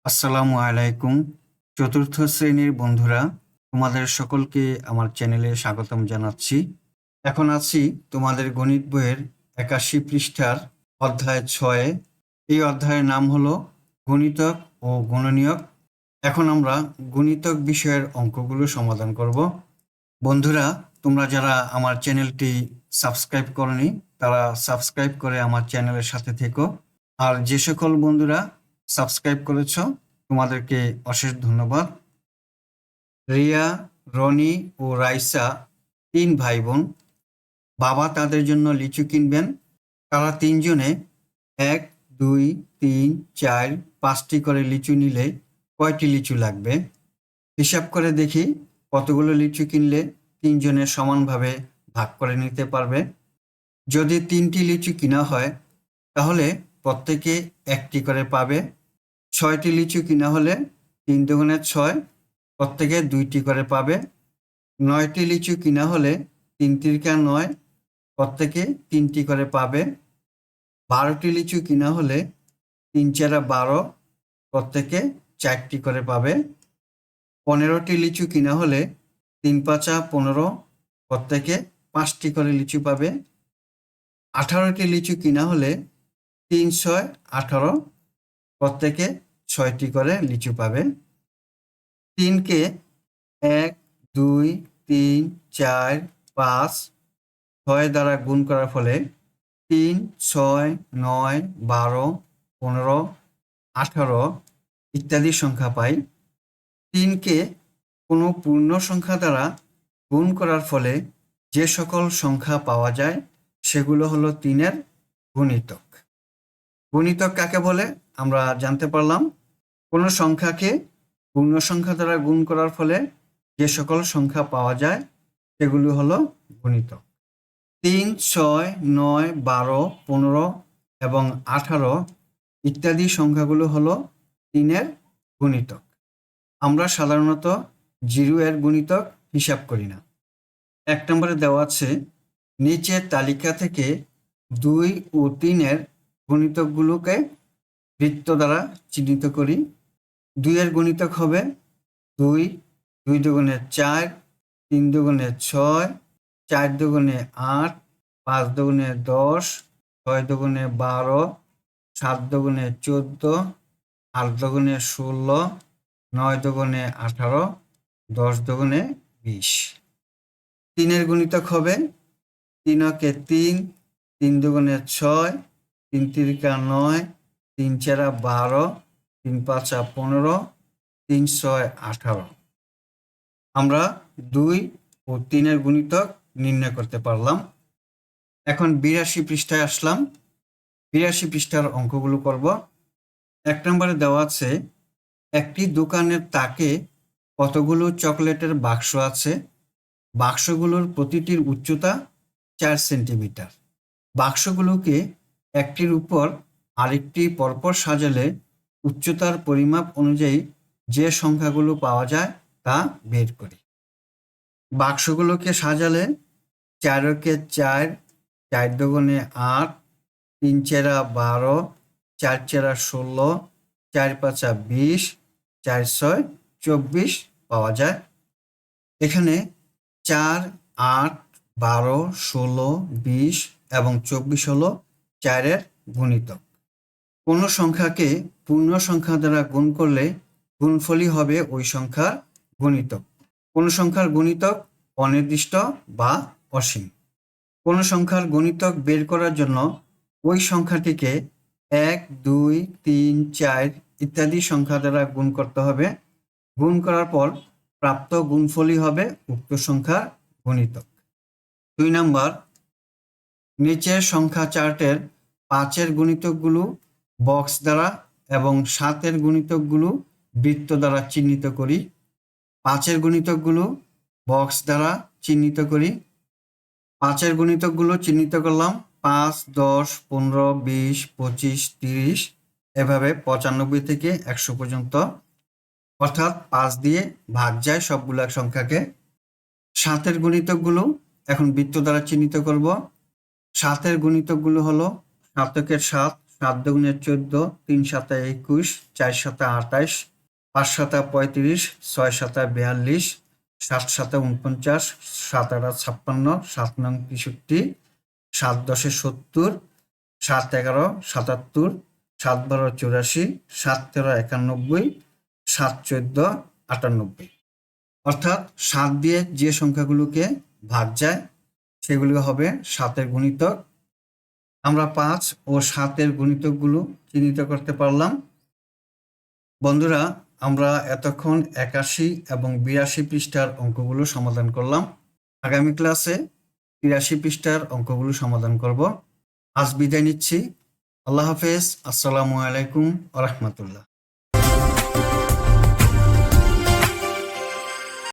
আসসালামু আলাইকুম। চতুর্থ শ্রেণীর বন্ধুরা, তোমাদের সকলকে আমার চ্যানেলে স্বাগতম জানাচ্ছি। এখন আছি তোমাদের গণিত বইয়ের ৮১ পৃষ্ঠার অধ্যায় ৬। এই অধ্যায়ের নাম হলো গুণিতক ও গুণনীয়ক। এখন আমরা গুণিতক বিষয়ের অঙ্কগুলো সমাধান করব। বন্ধুরা, তোমরা যারা আমার চ্যানেলটি সাবস্ক্রাইব করনি তারা সাবস্ক্রাইব করে আমার চ্যানেলের সাথে থেকো। আর যে সকল বন্ধুরা সাবস্ক্রাইব করেছ তোমাদেরকে অশেষ ধন্যবাদ। রিয়া, রনি ও রাইসা ৩ ভাই বোন। বাবা তাদের জন্য লিচু কিনবেন। তারা ৩ জনে ১, ২, ৩, ৪, ৫টি করে লিচু নিলে কয়টি লিচু লাগবে? হিসাব করে দেখি কতগুলো লিচু কিনলে ৩ জনে সমানভাবে ভাগ করে নিতে পারবে। যদি ৩টি লিচু কিনা হয় তাহলে প্রত্যেকে ১টি করে পাবে। ৬টি লিচু কিনা হলে ৩ দুগুণে ৬, প্রত্যেকে ২টি করে পাবে। ৯টি লিচু কিনা হলে ৩ তিরিকা ৯, প্রত্যেকে ৩টি করে পাবে। ১২টি লিচু কিনা হলে ৩ চারা ১২, প্রত্যেকে ৪টি করে পাবে। ১৫টি লিচু কিনা হলে ৩ পাঁচা ১৫, প্রত্যেকে ৫টি করে লিচু পাবে। ১৮টি লিচু কিনা হলে ৩ ছয় ১৮, প্রত্যেকে ৬টি করে লিচু পাবে। ৩কে ১, ২, ৩, ৪, ৫, ৬ দ্বারা গুণ করার ফলে ৩, ৬, ৯, ১২, ১৫, ১৮ ইত্যাদি সংখ্যা পাই। ৩কে কোনো পূর্ণ সংখ্যা দ্বারা গুণ করার ফলে যে সকল সংখ্যা পাওয়া যায় সেগুলো হলো ৩-এর গুণিতক। গুণিতক কাকে বলে আমরা জানতে পারলাম। কোনো সংখ্যাকে পূর্ণ সংখ্যা দ্বারা গুণ করার ফলে যে সকল সংখ্যা পাওয়া যায় সেগুলো হলো গুণিতক। ৩, ৬, ৯, ১২, ১৫ এবং ১৮ ইত্যাদি সংখ্যাগুলো হলো ৩-এর গুণিতক। আমরা সাধারণত 0-এর গুণিতক হিসাব করি না। ১ নম্বরে দেওয়া আছে, নিচের তালিকা থেকে ২ ও ৩-এর গুণিতকগুলোকে বৃত্ত দ্বারা চিহ্নিত করি। ২-এর গুণিতক হবে ২, ২ দুগুণে ৪, ৩ দুগুণে ৬, ৪ দুগুণে ৮, ৫ দুগুণে ১০, ৬ দুগুণে ১২, ৭ দুগুণে ১৪, ৮ দুগুণে ১৬, ৯ দুগুণে ১৮, ১০ দুগুণে ২০। ৩-এর গুণিতক হবে ৩-কে ৩, ৩ দুগুণে ৬, ৩ তিরিকা ৯, ৩ চারা ১২, ৩ পাঁচা ১৫, ৩ ছয় ১৮। আমরা ২ ও ৩-এর গুণিতক নির্ণয় করতে পারলাম। এখন ৮২ পৃষ্ঠায় আসলাম। ৮২ পৃষ্ঠার অঙ্কগুলো করব। ১ নম্বরে দেওয়া আছে, একটি দোকানের তাকে কতগুলো চকলেটের বাক্স আছে। বাক্সগুলোর প্রতিটির উচ্চতা ৪ সেন্টিমিটার। বাক্সগুলোকে একটির উপর আরেকটি পরপর সাজালে উচ্চতার পরিমাপ অনুযায়ী যে সংখ্যাগুলো পাওয়া যায় তা বের করি। বাক্সগুলোকে সাজালে ৪-কে ৪, ৪ দুগুণে ৮, ৩ চেরা ১২, ৪ চেরা ১৬, ৪ পাঁচা ২০, ৪ ছয় ২৪ পাওয়া যায়। এখানে ৪, ৮, ১২, ১৬, ২০ এবং ২৪ হলো ৪-এর গুণিতক। কোনো সংখ্যাকে পূর্ণ সংখ্যা দ্বারা গুণ করলে গুণফলই হবে ওই সংখ্যার গুণিতক। কোনো সংখ্যার গুণিতক অনির্দিষ্ট বা অসীম। কোনো সংখ্যার গুণিতক বের করার জন্য ওই সংখ্যাটিকে ১, ২, ৩, ৪ ইত্যাদি সংখ্যা দ্বারা গুণ করতে হবে। গুণ করার পর প্রাপ্ত গুণফলই হবে উক্ত সংখ্যার গুণিতক। ২ নম্বর, নিচের সংখ্যা চার্টের ৫-এর গুণিতকগুলো বক্স দ্বারা এবং ৭-এর গুণিতকগুলো বৃত্ত দ্বারা চিহ্নিত করি। ৫-এর গুণিতকগুলো বক্স দ্বারা চিহ্নিত করি। ৫-এর গুণিতকগুলো চিহ্নিত করলাম ৫, ১০, ১৫, ২০, ২৫, ৩০ এভাবে ৯৫ থেকে ১০০ পর্যন্ত, অর্থাৎ ৫ দিয়ে ভাগ যায় সবগুলো সংখ্যাকে। ৭-এর গুণিতকগুলো এখন বৃত্ত দ্বারা চিহ্নিত করব। ৭-এর গুণিতকগুলো হলো ৭-কে ৭ 7 দুগুণে 14, 3 7 21, 4 7 28, 5 7 35, 6 7 42, 7 7 49, 7 8 56, 7 9 63, 7 10 70, 7 11 77, 7 12 84, 7 13 91, 7 14 98। অর্থাৎ 7 দিয়ে যে সংখ্যাগুলোকে ভাগ যায় সেগুলো হবে 7-এর গুণিতক। আমরা 5 ও 7-এর গুণিতকগুলো চিহ্নিত করতে পারলাম। বন্ধুরা, আমরা এতক্ষণ 81 এবং 82 পৃষ্ঠার অঙ্কগুলো সমাধান করলাম। আগামী ক্লাসে 83 পৃষ্ঠার অঙ্কগুলো সমাধান করব। আজ বিদায় নিচ্ছি। আল্লাহ হাফেজ। আসসালামু আলাইকুম ওয়া রাহমাতুল্লাহ।